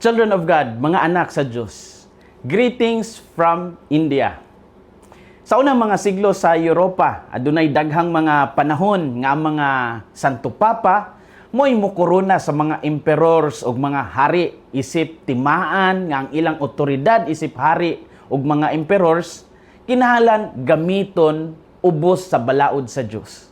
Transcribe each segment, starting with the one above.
Children of God, mga anak sa Diyos, greetings from India. Sa unang mga siglo sa Europa, adunay daghang mga panahon nga mga Santo Papa mo'y mukorona sa mga emperors o mga hari isip timaan nga ang ilang otoridad isip hari o mga emperors kinahanglan gamiton ubos sa balaod sa Diyos.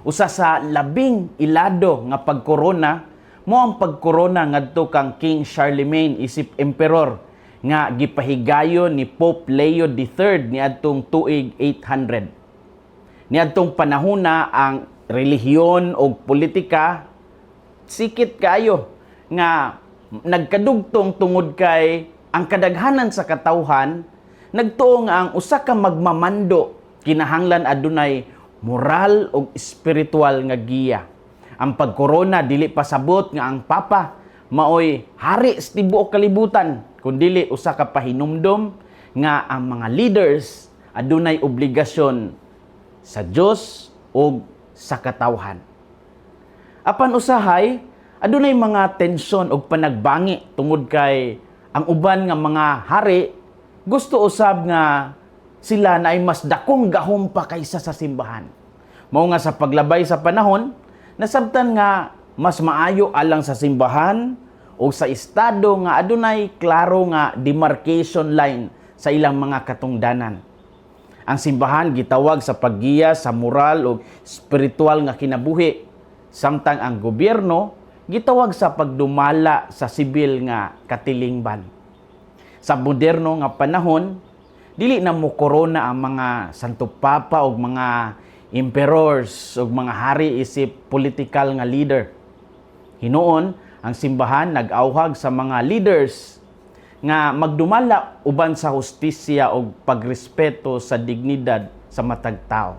Usa sa labing ilado nga pagkorona mo ang pagkorona ngadto kang King Charlemagne isip emperor nga gipahigayon ni Pope Leo III niadtong tuig 800. Niadtong panahona ang relihiyon o politika sikit kayo nga nagkadugtong tungod kay ang kadaghanan sa katawhan nagtuo nga ang usa ka magmamando kinahanglan adunay moral o spiritual nga giya. Ang pagkorona dili pasabot nga ang papa maoy hari sa tibuok kalibutan kundili usa ka pahinumdom nga ang mga leaders adunay obligasyon sa Dios o sa katawhan. Apan usahay adunay mga tensyon o panagbangi tungod kay ang uban nga mga hari gusto usab nga sila na ay mas dakong gahom pa kaysa sa simbahan. Mao nga sa paglabay sa panahon nasabtan nga mas maayo alang sa simbahan o sa estado nga adunay klaro nga demarcation line sa ilang mga katungdanan. Ang simbahan gitawag sa paggiya sa moral o spiritual nga kinabuhi, samtang ang gobyerno gitawag sa pagdumala sa sibil nga katilingban. Sa moderno nga panahon, dili na mo korona ang mga Santo Papa o mga emperors o mga hari isip political nga leader. Hinuon, ang simbahan nag-awhag sa mga leaders nga magdumala uban sa hustisya o pagrespeto sa dignidad sa matag tao.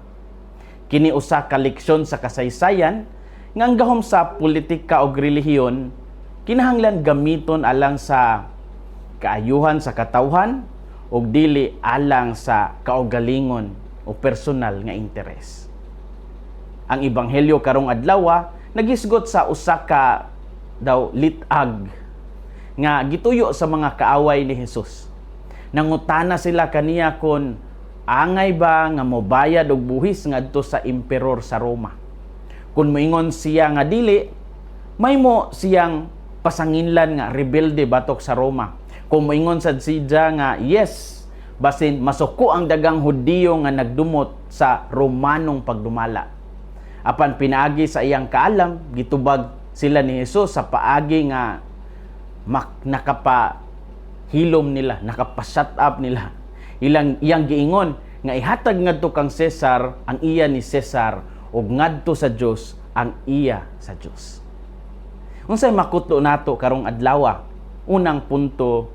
Kini usa ka leksyon sa kasaysayan nga ang gahom sa politika o relihiyon kinahanglan gamiton alang sa kaayuhan sa katawhan o dili alang sa kaugalingon o personal nga interes. Ang ebanghelyo karong adlaw nagisgot sa usa ka litag nga gituyo sa mga kaaway ni Hesus. Nangutana sila kaniya kon angay ba nga mobayad og buhis ngadto sa emperor sa Roma. Kung moingon siya nga dili, may mo siyang pasanginlan nga rebelde batok sa Roma. Kung moingon sad siya nga yes, basin masuko ang dagang Hudiyo nga nagdumot sa Romanong pagdumala. Apan pinaagi sa iyang kaalam, gitubag sila ni Hesus sa paagi nga nakapahilom nila, nakapa-shut up nila. Iyang giingon nga ihatag ngadto kang Cesar ang iya ni Cesar ug ngadto sa Dios ang iya sa Dios. Unsay makutlo nato karong adlaw? Unang punto,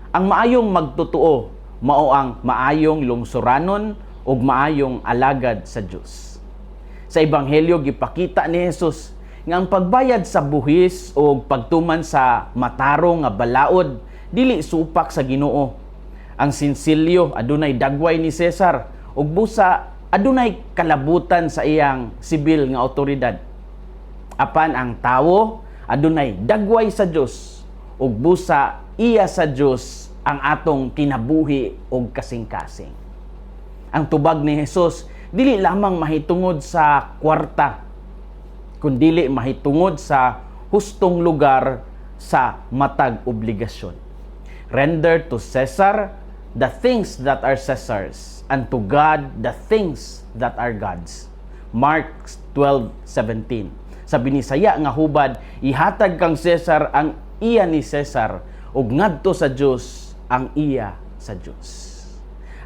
ang maayong magtotoo mao ang maayong lungsuranon ug maayong alagad sa Dios. Sa ebanghelyo gipakita ni Hesus nga ang pagbayad sa buhis o pagtuman sa matarong nga balaod dili supak sa Ginoo. Ang sinsilyo adunay dagway ni Cesar ug busa adunay kalabutan sa iyang sibil nga awtoridad. Apan ang tawo adunay dagway sa Dios ug busa iya sa Dios ang atong kinabuhi ug kasing-kasing. Ang tubag ni Hesus dili lamang mahitungod sa kwarta, kundi mahitungod sa hustong lugar sa matag obligasyon. Render to Caesar the things that are Caesar's, and to God the things that are God's. Mark 12:17. Sa binisaya nga hubad, ihatag kang Cesar ang iya ni Cesar, ug ngadto sa Dios ang iya sa Dios.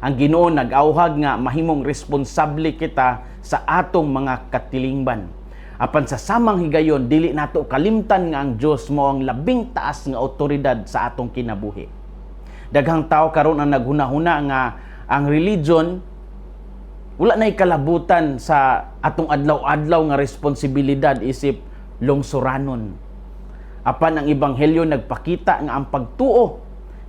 Ang Ginoo nag-awhag nga mahimong responsable kita sa atong mga katilingban. Apan sa samang higayon, dili nato kalimtan nga ang Dios mao ang labing taas nga awtoridad sa atong kinabuhi. Daghang tao karon ang naghuna-huna nga ang religion wala nay kalabutan sa atong adlaw-adlaw nga responsibilidad isip lungsuranon. Apan ang ebanghelyo nagpakita nga ang pagtuo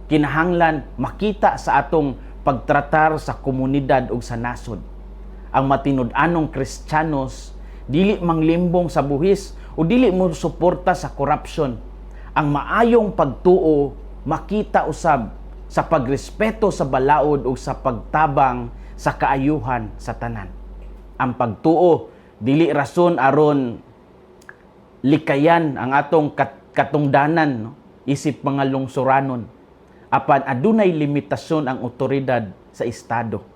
kinahanglan makita sa atong pagtratar sa komunidad ug sa nasod. Ang matinud-anong Kristiyanos dili manglimbong sa buhis o dili mo suporta sa corruption. Ang maayong pagtuo makita usab sa pagrespeto sa balaod o sa pagtabang sa kaayuhan sa tanan. Ang pagtuo dili rason aron likayan ang atong katungdanan, no? Isip mga lungsuranon. Apan adunay limitasyon ang otoridad sa estado.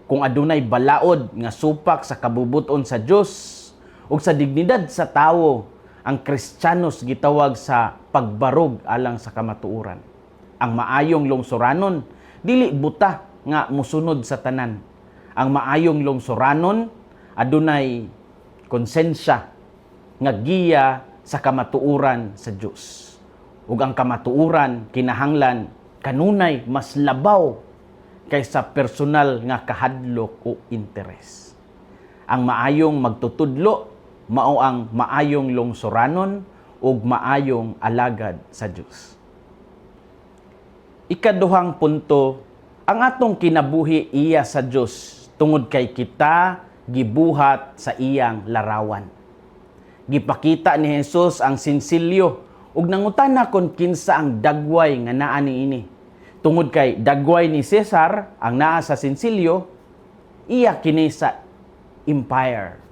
Kung adunay balaod nga supak sa kabubuton sa Dios ug sa dignidad sa tawo, ang Kristiyanos gitawag sa pagbarog alang sa kamatuoran. Ang maayong lungsuranon dili buta nga musunod sa tanan. Ang maayong lungsuranon adunay konsensya nga giya sa kamatuoran sa Dios. Ug ang kamatuoran kinahanglan kanunay mas labaw kaysa personal nga kahadlok o interes. Ang maayong magtutudlo mao ang maayong lungsuranon ug maayong alagad sa Dios. Ikaduhang punto, ang atong kinabuhi iya sa Dios tungod kay kita gibuhat sa iyang larawan. Gipakita ni Jesus ang sinsilyo ug nangutana kon kinsa ang dagway nga naa niini. Tungod kay dagway ni Cesar ang naa sa sinsilyo, iya kini sa empire.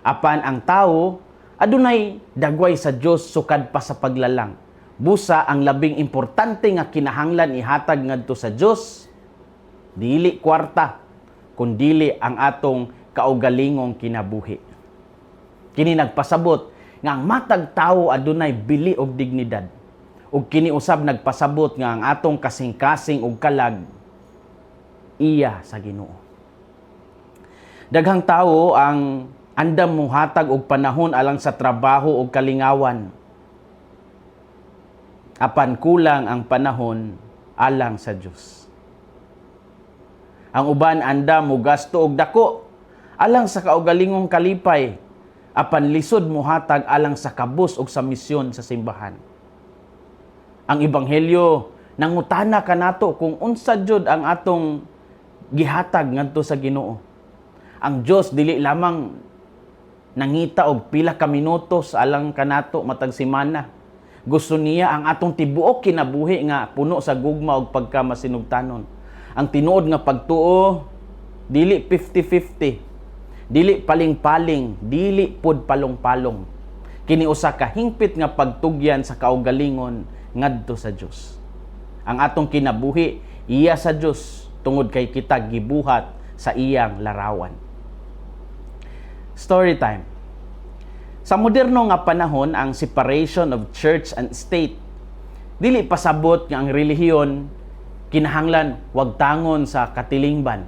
Apan ang tao adunay dagway sa Dios sukad pa sa paglalang. Busa ang labing importante nga kinahanglan ihatag ngadto sa Dios dili kwarta kundi ang atong kaugalingong kinabuhi. Kini nagpasabot nga ang matag tawo adunay bili og dignidad. Ug kini usab nagpasabot nga ang atong kasing-kasing ug kalag iya sa Ginoo. Daghang tawo ang andam muhatag og panahon alang sa trabaho ug kalingawan. Apan kulang ang panahon alang sa Dios. Ang uban andam mo gasto og dako alang sa kaugalingong kalipay, apan lisod muhatag alang sa kabus ug sa misyon sa simbahan. Ang ebanghelyo nangutana kanato kung unsa jud ang atong gihatag ngadto sa Ginoo. Ang Dios dili lamang nangita og pila ka minutos alang kanato matag semana. Gusto niya ang atong tibuok kinabuhi nga puno sa gugma ug pagkamasinugtanon. Ang tinuod nga pagtuo dili 50-50. Dili paling-paling, dili pud palong-palong. Kini usa ka hingpit nga pagtugyan sa kaugalingon ngadto sa Dios. Ang atong kinabuhi iya sa Dios tungod kay kita gibuhat sa iyang larawan. Story time. Sa moderno nga panahon, ang separation of church and state dili pasabot nga ang relihiyon kinahanglan wag tangon sa katilingban.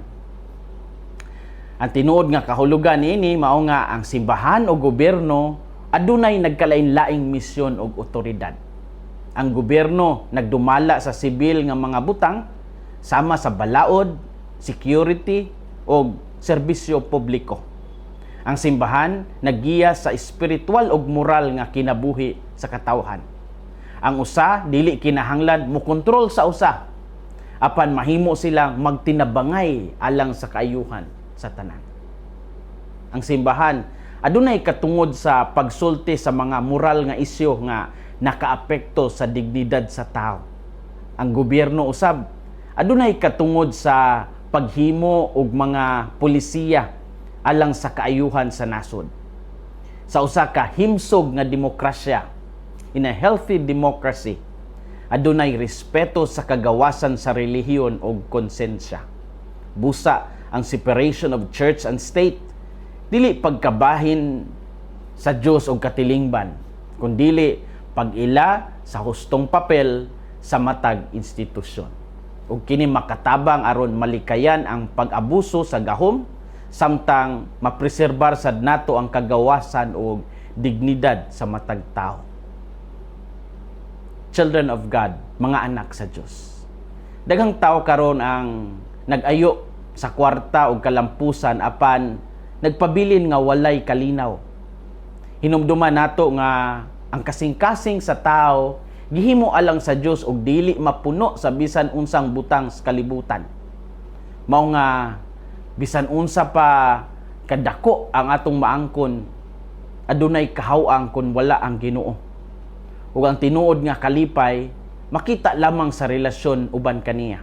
Ang tinuod nga kahulugan niini mao nga ang simbahan o gobyerno adunay nagkalain-laing misyon o otoridad. Ang gobyerno nagdumala sa sibil nga mga butang sama sa balaod, security o serbisyo publiko. Ang simbahan naggiya sa espiritual ug moral nga kinabuhi sa katawhan. Ang usa dili kinahanglan mo kontrol sa usa apan mahimo silang magtinabangay alang sa kaayuhan sa tanan. Ang simbahan adunay katungod sa pagsulti sa mga moral nga isyu nga nakaapekto sa dignidad sa tao. Ang gobyerno usab adunay katungod sa paghimo og mga polisiya alang sa kaayuhan sa nasod. Sa usa ka himsog nga demokrasya, in a healthy democracy, adunay respeto sa kagawasan sa relihiyon o konsensya. Busa ang separation of church and state, dili pagkabahin sa Dios o katilingban, kundili pag-ila sa hustong papel sa matag institusyon. Ug kini makatabang aron malikayan ang pag-abuso sa gahom, samtang mapreserbar sad nato ang kagawasan o dignidad sa matag tao. Children of God, mga anak sa Dios. Daghang tao karon ang nag-ayo sa kwarta o kalampusan apan nagpabilin nga walay kalinaw. Hinumduman nato nga ang kasing-kasing sa tao gihimo alang sa Dios og dili mapuno sa bisan unsang butang sa kalibutan. Mao nga bisan unsa pa kadako ang atong maangkon, adunay kahaw-ang kun wala ang Ginoo. ug ang tinuod nga kalipay makita lamang sa relasyon uban kaniya.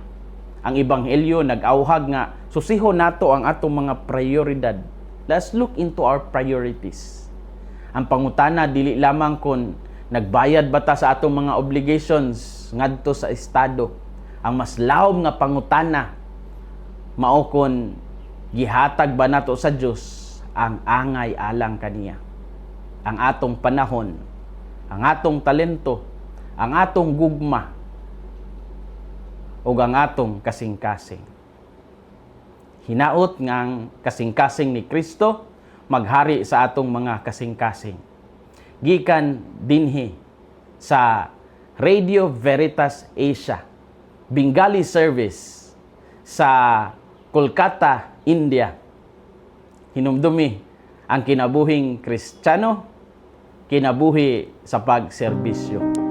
Ang ebanghelyo nag-awhag nga susihon nato ang atong mga prioridad. Let's look into our priorities. Ang pangutana dili lamang kung nagbayad ba ta sa atong mga obligations ngadto sa estado. Ang mas lawom nga pangutana mao kon gihatag ba nato sa Dios ang angay alang kaniya. Ang atong panahon, ang atong talento, ang atong gugma, ug ang atong kasing-kasing. Hinaot ngang kasing-kasing ni Kristo maghari sa atong mga kasing-kasing. Gikan dinhi sa Radio Veritas Asia, Bengali service sa Kolkata, India. Hinumdumi ang kinabuhing Kristiyano, kinabuhi sa pagserbisyo.